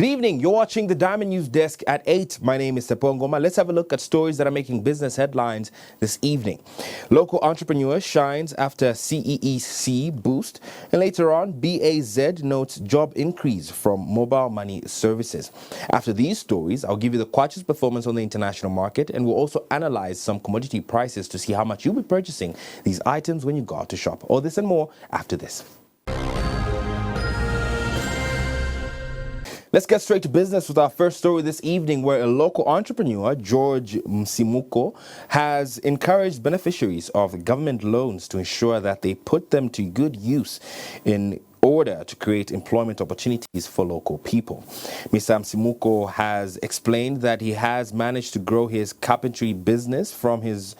Good evening. You're watching the Diamond News Desk at 8. My name is Tepo Ngoma. Let's have a look at stories that are making business headlines this evening. Local entrepreneur shines after CEEC boost. And later on, BAZ notes job increase from mobile money services. After these stories, I'll give you the Kwacha's performance on the international market, and we'll also analyze some commodity prices to see how much you'll be purchasing these items when you go out to shop. All this and more after this. Let's get straight to business with our first story this evening, where a local entrepreneur, George Msimuko, has encouraged beneficiaries of government loans to ensure that they put them to good use in order to create employment opportunities for local people. Mr. Msimuko has explained that he has managed to grow his carpentry business from his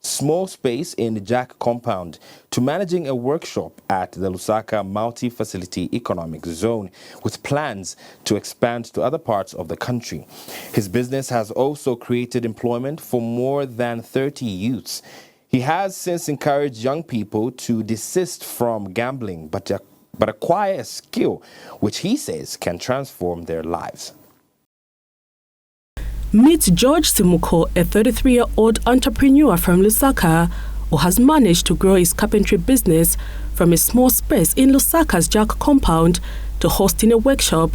small space in the Jack compound to managing a workshop at the Lusaka Multi-Facility Economic Zone, with plans to expand to other parts of the country. His business has also created employment for more than 30 youths. He has since encouraged young people to desist from gambling, but acquire a skill which he says can transform their lives. Meet George Simuko, a 33-year-old entrepreneur from Lusaka who has managed to grow his carpentry business from a small space in Lusaka's Jack compound to hosting a workshop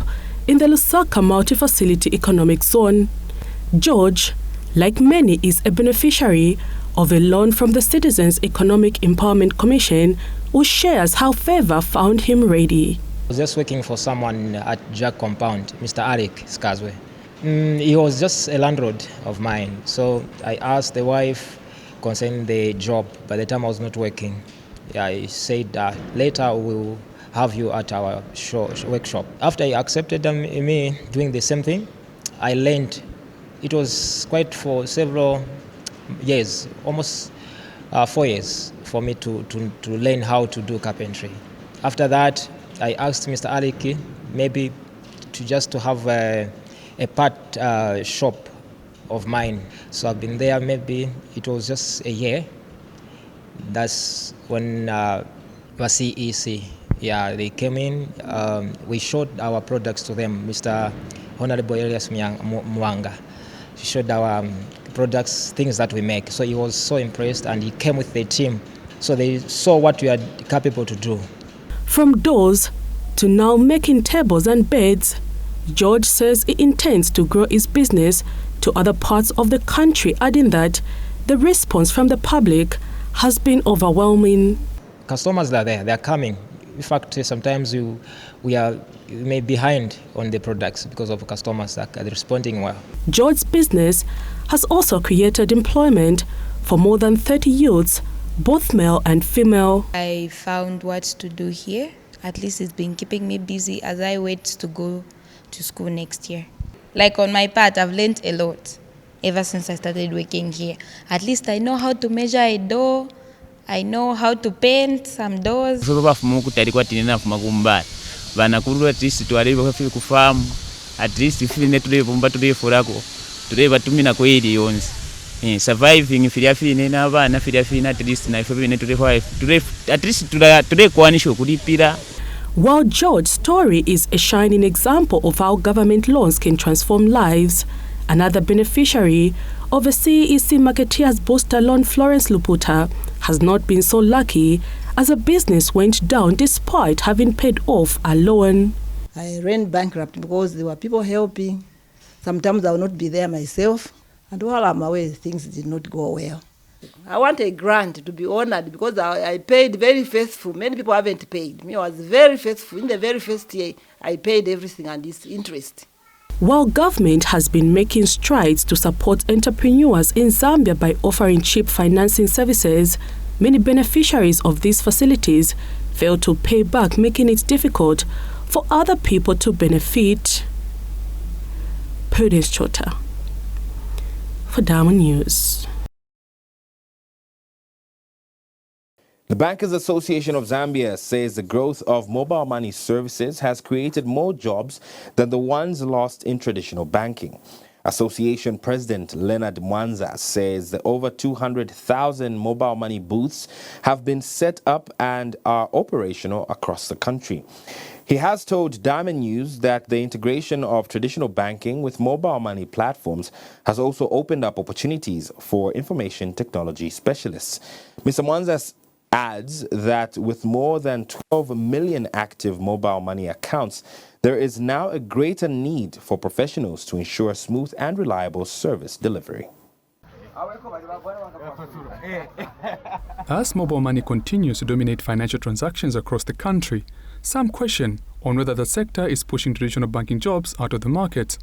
in the Lusaka Multi-Facility Economic Zone. George, like many, is a beneficiary of a loan from the Citizens Economic Empowerment Commission, who shares how favor found him ready. I was just working for someone at Jack compound, Mr. Arik Skazwe. He was just a landlord of mine, so I asked the wife concerning the job. By the time I was not working, I said later we'll have you at our workshop. After he accepted me doing the same thing, I learned. It was quite for several years, almost 4 years, for me to learn how to do carpentry. After that, I asked Mr. Aliki maybe to have a part shop of mine. So I've been there, maybe it was just a year. That's when CEC, they came in. We showed our products to them. Mr. Honorable Elias Mwanga, he showed our products, things that we make. So he was so impressed, and he came with the team. So they saw what we are capable to do. From doors to now making tables and beds, George says he intends to grow his business to other parts of the country, adding that the response from the public has been overwhelming. Customers are there, they are coming. In fact, sometimes we are maybe behind on the products because of customers that are responding well. George's business has also created employment for more than 30 youths, both male and female. I found what to do here. At least it's been keeping me busy as I wait to go to school next year. Like on my part, I've learned a lot ever since I started working here. At least I know how to measure a door. I know how to paint some doors. Surviving While George's story is a shining example of how government loans can transform lives, another beneficiary of a CEC Marketeers Booster loan, Florence Luputa, has not been so lucky as her business went down despite having paid off a loan. I ran bankrupt because there were people helping. Sometimes I will not be there myself. And while I'm away, things did not go well. I want a grant to be honored because I paid very faithful. Many people haven't paid. Me, I was very faithful. In the very first year, I paid everything and its interest. While government has been making strides to support entrepreneurs in Zambia by offering cheap financing services, many beneficiaries of these facilities fail to pay back, making it difficult for other people to benefit. Prudence Chota for Diamond News. The Bankers Association of Zambia says the growth of mobile money services has created more jobs than the ones lost in traditional banking. Association President Leonard Mwanza says that over 200,000 mobile money booths have been set up and are operational across the country. He has told Diamond News that the integration of traditional banking with mobile money platforms has also opened up opportunities for information technology specialists. Mr. Mwanza adds that with more than 12 million active mobile money accounts, there is now a greater need for professionals to ensure smooth and reliable service delivery. As mobile money continues to dominate financial transactions across the country, some question on whether the sector is pushing traditional banking jobs out of the market.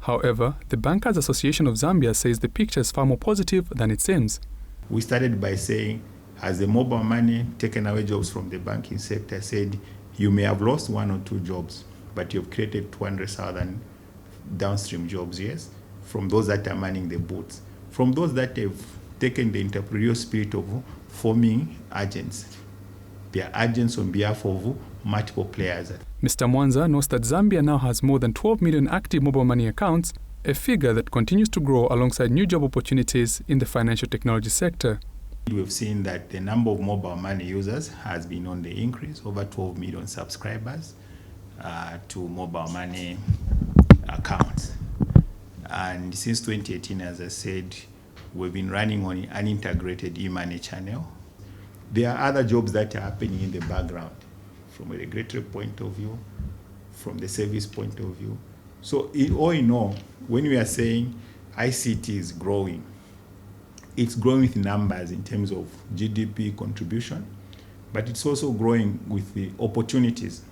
However, the Bankers Association of Zambia says the picture is far more positive than it seems. We started by saying, as the mobile money taken away jobs from the banking sector, said you may have lost 1 or 2 jobs, but you've created 200,000 downstream jobs, yes, from those that are manning the booths, from those that have taken the entrepreneurial spirit of forming agents. They are agents on behalf of multiple players. Mr. Mwanza notes that Zambia now has more than 12 million active mobile money accounts, a figure that continues to grow alongside new job opportunities in the financial technology sector. We've seen that the number of mobile money users has been on the increase, over 12 million subscribers to mobile money accounts. And since 2018, as I said, we've been running on an integrated e-money channel. There are other jobs that are happening in the background, from a regulatory point of view, from the service point of view. So all in all, when we are saying ICT is growing, it's growing with numbers in terms of GDP contribution, but it's also growing with the opportunities.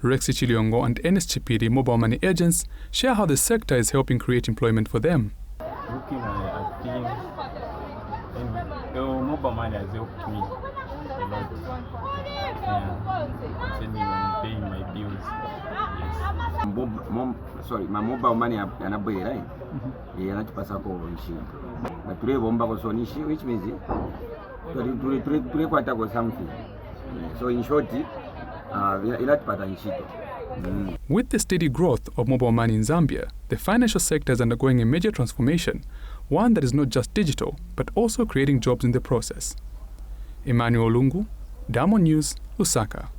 Rexy Chiliongo and Ernest Chipiri mobile money agents share how the sector is helping create employment for them. Looking at things, mobile money has helped me a lot. Sending and paying my bills. Yes. My mobile money anaboyera yanatipasa ko ntchito. Batulebomba ko so nishi, which means tulikwata ko something. So in short, ilatipata ntchito. With the steady growth of mobile money in Zambia, the financial sector is undergoing a major transformation, one that is not just digital, but also creating jobs in the process. Emmanuel Lungu, Diamond News, Lusaka.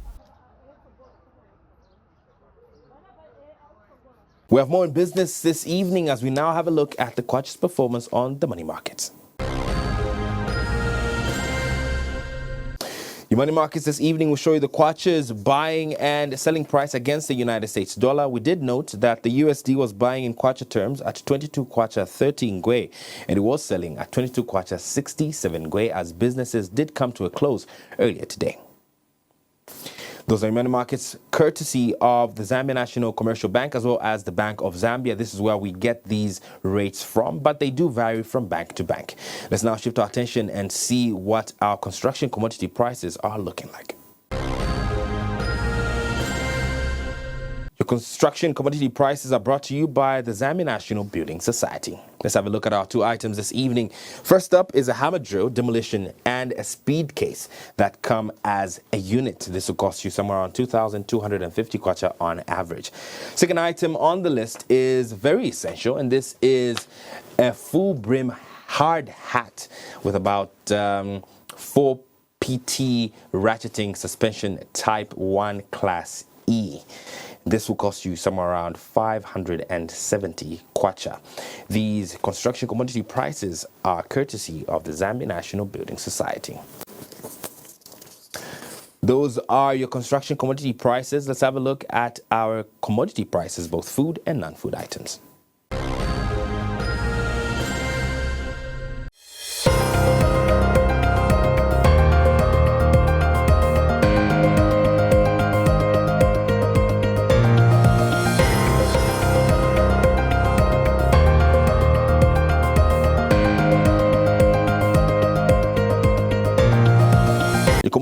We have more in business this evening as we now have a look at the Kwacha's performance on the money markets. Your money markets this evening will show you the Kwacha's buying and selling price against the United States dollar. We did note that the USD was buying in Kwacha terms at 22 Kwacha 30 Ngwe, and it was selling at 22 Kwacha 67 Ngwe as businesses did come to a close earlier today. Those are your money markets courtesy of the Zambia National Commercial Bank as well as the Bank of Zambia. This is where we get these rates from, but they do vary from bank to bank. Let's now shift our attention and see what our construction commodity prices are looking like. Your construction commodity prices are brought to you by the Zambia National Building Society. Let's have a look at our 2 items this evening. First up is a hammer drill, demolition, and a speed case that come as a unit. This will cost you somewhere around 2,250 kwacha on average. Second item on the list is very essential, and this is a full brim hard hat with about 4 PT ratcheting suspension type 1 class E. This will cost you somewhere around 570 kwacha. These construction commodity prices are courtesy of the Zambia National Building Society. Those are your construction commodity prices. Let's have a look at our commodity prices, both food and non-food items.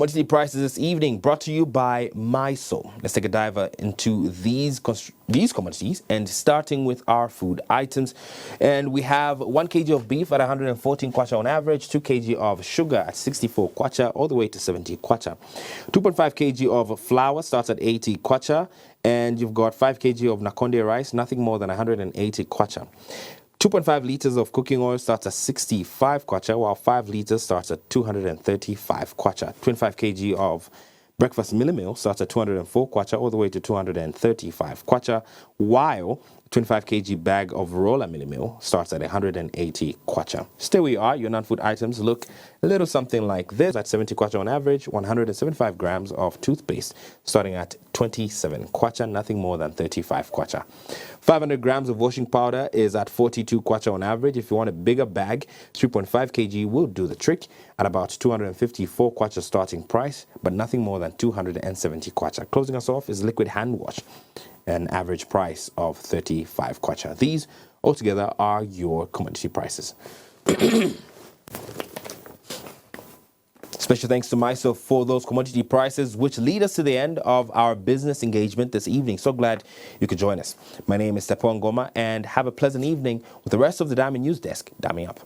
Commodity prices this evening brought to you by MySo. Let's take a dive into these commodities and starting with our food items. And we have 1 kg of beef at 114 kwacha on average, 2 kg of sugar at 64 kwacha, all the way to 70 kwacha. 2.5 kg of flour starts at 80 kwacha, and you've got 5 kg of Nakonde rice, nothing more than 180 kwacha. 2.5 liters of cooking oil starts at 65 kwacha, while 5 liters starts at 235 kwacha. 25 kg of breakfast millie meal starts at 204 kwacha, all the way to 235 kwacha, while 25 kg bag of roller millie meal starts at 180 kwacha. Still we are, your non-food items look a little something like this. At 70 kwacha on average, 175 grams of toothpaste starting at 27 kwacha, nothing more than 35 kwacha. 500 grams of washing powder is at 42 kwacha on average. If you want a bigger bag, 3.5 kg will do the trick at about 254 kwacha starting price, but nothing more than 270 kwacha. Closing us off is liquid hand wash, an average price of 35 kwacha. These altogether are your commodity prices. Special thanks to myself for those commodity prices, which lead us to the end of our business engagement this evening. So glad you could join us. My name is Tepo Ngoma, and have a pleasant evening with the rest of the Diamond News Desk. Dami up.